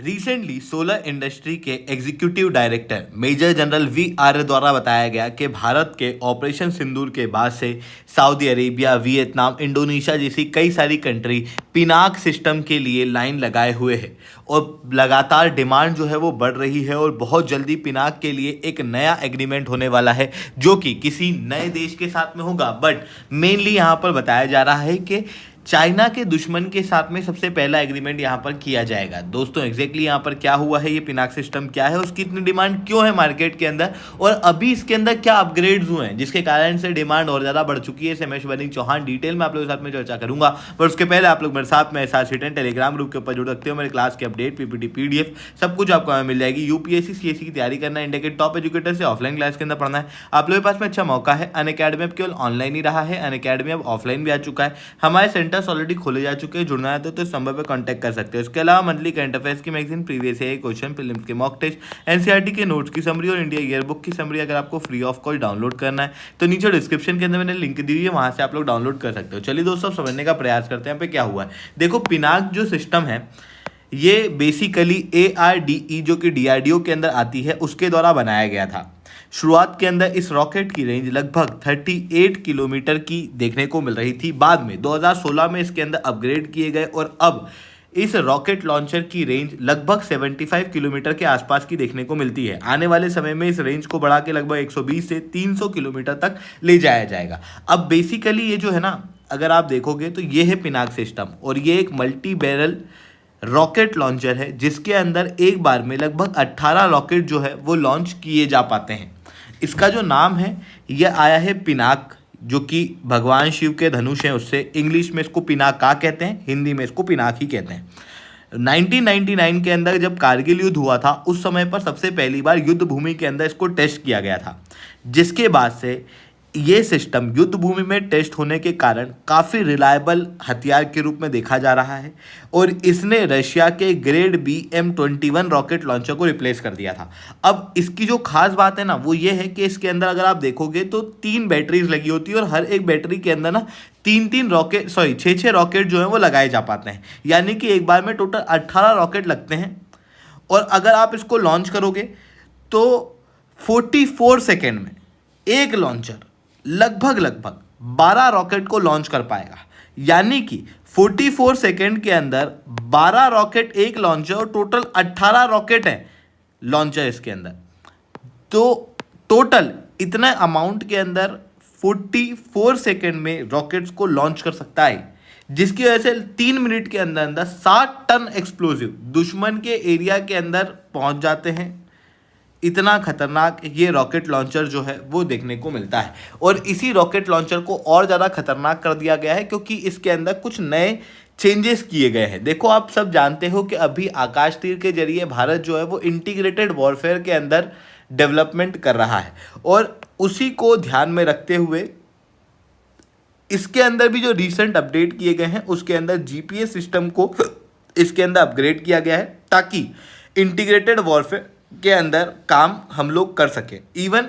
Recently solar industry के executive director major general V Arya द्वारा बताया गया कि भारत के ऑपरेशन सिंदूर के बाद से सऊदी अरेबिया, वियतनाम, इंडोनेशिया जैसी कई सारी कंट्री पिनाक सिस्टम के लिए लाइन लगाए हुए है और लगातार डिमांड जो है वो बढ़ रही है और बहुत जल्दी पिनाक के लिए एक नया एग्रीमेंट होने वाला है जो कि किसी नए देश के साथ में होगा। बट मेनली यहाँ पर बताया जा रहा है कि चाइना के दुश्मन के साथ में सबसे पहला एग्रीमेंट यहाँ पर किया जाएगा। दोस्तों एग्जैक्टली यहाँ पर क्या हुआ है, ये पिनाक सिस्टम क्या है, उसकी इतनी डिमांड क्यों है मार्केट के अंदर और अभी इसके अंदर क्या अपग्रेड्स हुए हैं जिसके कारण से डिमांड और ज़्यादा बढ़ चुकी है। रमेश बनी चौहान डिटेल में आप लोगों के साथ में चर्चा करूंगा। पर उसके पहले आप लोग मेरे साथ में SR टेलीग्राम ग्रुप के ऊपर जुड़ सकते हो। मेरे क्लास के अपडेट, PPT, PDF सब कुछ आपको मिल जाएगी। UPSC CSE की तैयारी करना है, इंडिया के टॉप एजुकेटर से ऑफलाइन क्लास के अंदर पढ़ना है, आप लोगों के पास में अच्छा मौका है। अनअकैडमी अब केवल ऑनलाइन ही रहा है, अनअकैडमी अब ऑफलाइन भी आ चुका है। हमारे सेंटर्स ऑलरेडी खोले जा चुके हैं, जुड़ना है तो इस नंबर पर कांटेक्ट कर सकते हो। इसके अलावा मंथली करंट अफेयर्स की magazine, previous year question, prelims के मॉक टेस्ट, NCERT के नोट्स की समरी और इंडिया ईयर बुक की समरी अगर आपको फ्री ऑफ कॉस्ट डाउनलोड करना है तो नीचे डिस्क्रिप्शन के अंदर मैंने लिंक दी हुई है, वहां से आप लोग डाउनलोड कर सकते हो। चलिए दोस्तों समझने का प्रयास करते हैं यहाँ पे क्या हुआ है। देखो पिनाक जो सिस्टम है ये बेसिकली ARDE जो कि DRDO के अंदर आती है उसके द्वारा बनाया गया था। शुरुआत के अंदर इस रॉकेट की रेंज लगभग 38 किलोमीटर की देखने को मिल रही थी। बाद में 2016 में इसके अंदर अपग्रेड किए गए और अब इस रॉकेट लॉन्चर की रेंज लगभग 75 किलोमीटर के आसपास की देखने को मिलती है। आने वाले समय में इस रेंज को बढ़ा के लगभग 120 से 300 किलोमीटर तक ले जाया जाएगा। अब बेसिकली ये जो है ना, अगर आप देखोगे तो ये है पिनाक सिस्टम और ये एक मल्टी बैरल रॉकेट लॉन्चर है जिसके अंदर एक बार में लगभग 18 रॉकेट जो है वो लॉन्च किए जा पाते हैं। इसका जो नाम है यह आया है पिनाक, जो कि भगवान शिव के धनुष हैं उससे। इंग्लिश में इसको पिनाका कहते हैं, हिंदी में इसको पिनाक ही कहते हैं। 1999 के अंदर जब कारगिल युद्ध हुआ था उस समय पर सबसे पहली बार युद्ध भूमि के अंदर इसको टेस्ट किया गया था, जिसके बाद से ये सिस्टम युद्ध भूमि में टेस्ट होने के कारण काफ़ी रिलायबल हथियार के रूप में देखा जा रहा है और इसने रशिया के grade B M21 rocket launcher को रिप्लेस कर दिया था। अब इसकी जो खास बात है ना वो ये है कि इसके अंदर अगर आप देखोगे तो 3 बैटरीज लगी होती है और हर एक बैटरी के अंदर ना 6 रॉकेट जो है वो लगाए जा पाते हैं, यानी कि एक बार में टोटल 18 रॉकेट लगते हैं। और अगर आप इसको लॉन्च करोगे तो 44 सेकेंड में एक लॉन्चर लगभग 12 रॉकेट को लॉन्च कर पाएगा, यानी कि 44 सेकेंड के अंदर 12 रॉकेट एक लॉन्चर और टोटल 18 रॉकेट है लॉन्चर इसके अंदर। तो टोटल इतना अमाउंट के अंदर 44 सेकेंड में रॉकेट्स को लॉन्च कर सकता है, जिसकी वजह से 3 मिनट के अंदर अंदर 60 टन एक्सप्लोजिव दुश्मन के एरिया के अंदर पहुंच जाते हैं। इतना खतरनाक ये रॉकेट लॉन्चर जो है वो देखने को मिलता है और इसी रॉकेट लॉन्चर को और ज़्यादा खतरनाक कर दिया गया है क्योंकि इसके अंदर कुछ नए चेंजेस किए गए हैं। देखो आप सब जानते हो कि अभी आकाश तीर के जरिए भारत जो है वो इंटीग्रेटेड वॉरफेयर के अंदर डेवलपमेंट कर रहा है और उसी को ध्यान में रखते हुए इसके अंदर भी जो रिसेंट अपडेट किए गए हैं उसके अंदर GPS सिस्टम को इसके अंदर अपग्रेड किया गया है ताकि इंटीग्रेटेड वॉरफेयर के अंदर काम हम लोग कर सके। इवन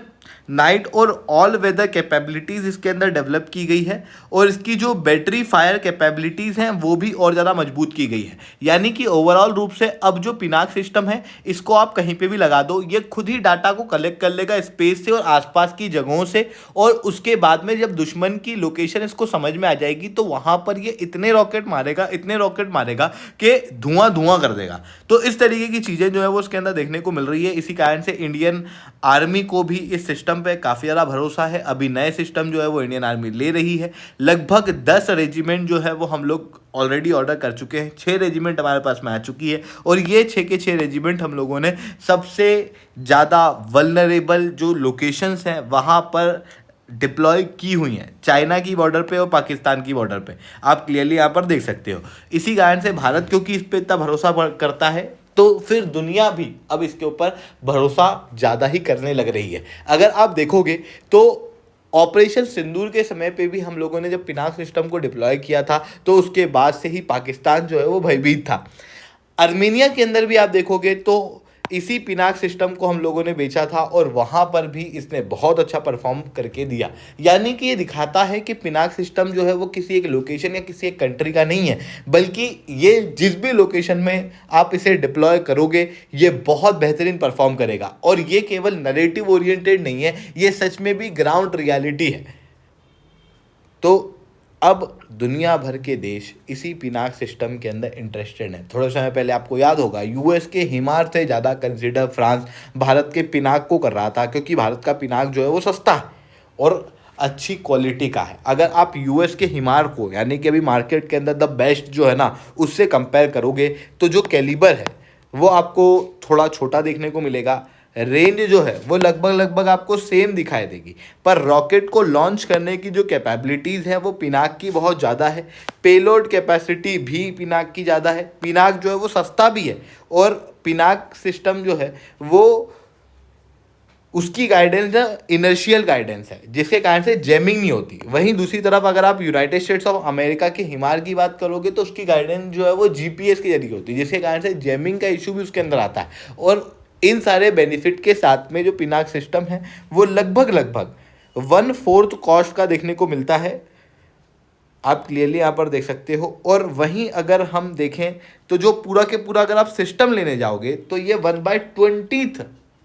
नाइट और ऑल वेदर कैपेबिलिटीज़ इसके अंदर डेवलप की गई है और इसकी जो बैटरी फायर कैपेबिलिटीज़ हैं वो भी और ज़्यादा मजबूत की गई है, यानी कि ओवरऑल रूप से अब जो पिनाक सिस्टम है इसको आप कहीं पे भी लगा दो, ये खुद ही डाटा को कलेक्ट कर लेगा स्पेस से और आसपास की जगहों से और उसके बाद में जब दुश्मन की लोकेशन इसको समझ में आ जाएगी तो वहाँ पर ये इतने रॉकेट मारेगा कि धुआं कर देगा। तो इस तरीके की चीज़ें जो है वो उसके अंदर देखने को मिल रही है। इसी कारण से इंडियन आर्मी को भी इस सिस्टम पे काफ़ी ज़्यादा भरोसा है। अभी नए सिस्टम जो है वो इंडियन आर्मी ले रही है। लगभग 10 रेजिमेंट जो है वो हम लोग ऑलरेडी ऑर्डर कर चुके हैं। 6 रेजिमेंट हमारे पास में आ चुकी है और ये 6 के 6 रेजिमेंट हम लोगों ने सबसे ज़्यादा वल्नरेबल जो लोकेशंस हैं वहाँ पर डिप्लॉय की हुई हैं, चाइना की बॉर्डर पे और पाकिस्तान की बॉर्डर पे। आप क्लियरली यहाँ पर देख सकते हो। इसी कारण से भारत क्योंकि इस पर इतना भरोसा करता है तो फिर दुनिया भी अब इसके ऊपर भरोसा ज़्यादा ही करने लग रही है। अगर आप देखोगे तो ऑपरेशन सिंदूर के समय पे भी हम लोगों ने जब पिनाक सिस्टम को डिप्लॉय किया था तो उसके बाद से ही पाकिस्तान जो है वो भयभीत था। आर्मेनिया के अंदर भी आप देखोगे तो इसी पिनाक सिस्टम को हम लोगों ने बेचा था और वहाँ पर भी इसने बहुत अच्छा परफॉर्म करके दिया। यानी कि ये दिखाता है कि पिनाक सिस्टम जो है वो किसी एक लोकेशन या किसी एक कंट्री का नहीं है, बल्कि ये जिस भी लोकेशन में आप इसे डिप्लॉय करोगे ये बहुत बेहतरीन परफॉर्म करेगा। और ये केवल नरेटिव ओरिएंटेड नहीं है, ये सच में भी ग्राउंड रियलिटी है। तो अब दुनिया भर के देश इसी पिनाक सिस्टम के अंदर इंटरेस्टेड हैं। थोड़े समय पहले आपको याद होगा यूएस के हिमार से ज़्यादा कंसिडर फ्रांस भारत के पिनाक को कर रहा था, क्योंकि भारत का पिनाक जो है वो सस्ता है और अच्छी क्वालिटी का है। अगर आप यूएस के हिमार को, यानी कि अभी मार्केट के अंदर द बेस्ट जो है ना, उससे कंपेयर करोगे तो जो कैलिबर है वो आपको थोड़ा छोटा देखने को मिलेगा। रेंज जो है वो लगभग आपको सेम दिखाई देगी, पर रॉकेट को लॉन्च करने की जो कैपेबिलिटीज़ है वो पिनाक की बहुत ज़्यादा है। पेलोड कैपेसिटी भी पिनाक की ज़्यादा है। पिनाक जो है वो सस्ता भी है और पिनाक सिस्टम जो है वो उसकी गाइडेंस इनर्शियल गाइडेंस है, जिसके कारण से जैमिंग नहीं होती। वहीं दूसरी तरफ अगर आप यूनाइटेड स्टेट्स ऑफ अमेरिका के हिमार की बात करोगे तो उसकी गाइडेंस जो है वो जीपीएस के जरिए होती है, जिसके कारण से जैमिंग का इशू भी उसके अंदर आता है। और इन सारे बेनिफिट के साथ में जो पिनाक सिस्टम है वो लगभग 1/4 कॉस्ट का देखने को मिलता है। आप क्लियरली यहाँ पर देख सकते हो। और वहीं अगर हम देखें तो जो पूरा के पूरा अगर आप सिस्टम लेने जाओगे तो ये 1/20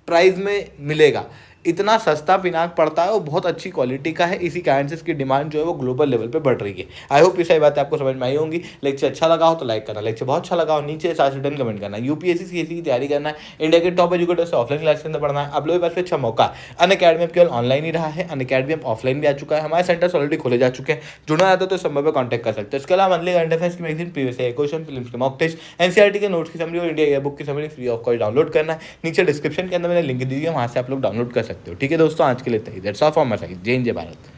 प्राइस में मिलेगा। इतना सस्ता पिनाक पड़ता है और बहुत अच्छी क्वालिटी का है। इसी कारण से इसकी डिमांड जो है वो ग्लोबल लेवल पे बढ़ रही है। आई होप ये सारी बातें आपको समझ में आई होंगी। लेक्चर अच्छा लगा हो तो लाइक करना, लेक्चर बहुत अच्छा लगा हो नीचे साथ रिटर्न कमेंट करना। यूपीएससी सीएससी की तैयारी करना है, इंडिया के टॉप एजुकेटर से ऑफलाइन क्लास के अंदर पढ़ना है, आप लोगों के पास अच्छा मौका है। अनअकैडमी अब केवल ऑनलाइन ही रहा है, अनअकैडमी अब ऑफलाइन भी आ चुका है। हमारे सेंटर्स ऑलरेडी खोले जा चुके हैं। जुड़ना चाहते हो तो इस नंबर पर कॉन्टैक्ट कर सकते हो। इसके अलावा मंथली करंट अफेयर्स की magazine, previous year question, films के मॉक टेस्ट, एनसीईआरटी के नोट्स की समरी और इंडिया ईयर बुक की summary free of cost download करना है। नीचे डिस्क्रिप्शन के अंदर मैंने लिंक दी है, वहाँ से आप लोग डाउनलोड कर सकते हो। ठीक है दोस्तों, आज के लिए that's all from my side. जय हिंद, जय भारत।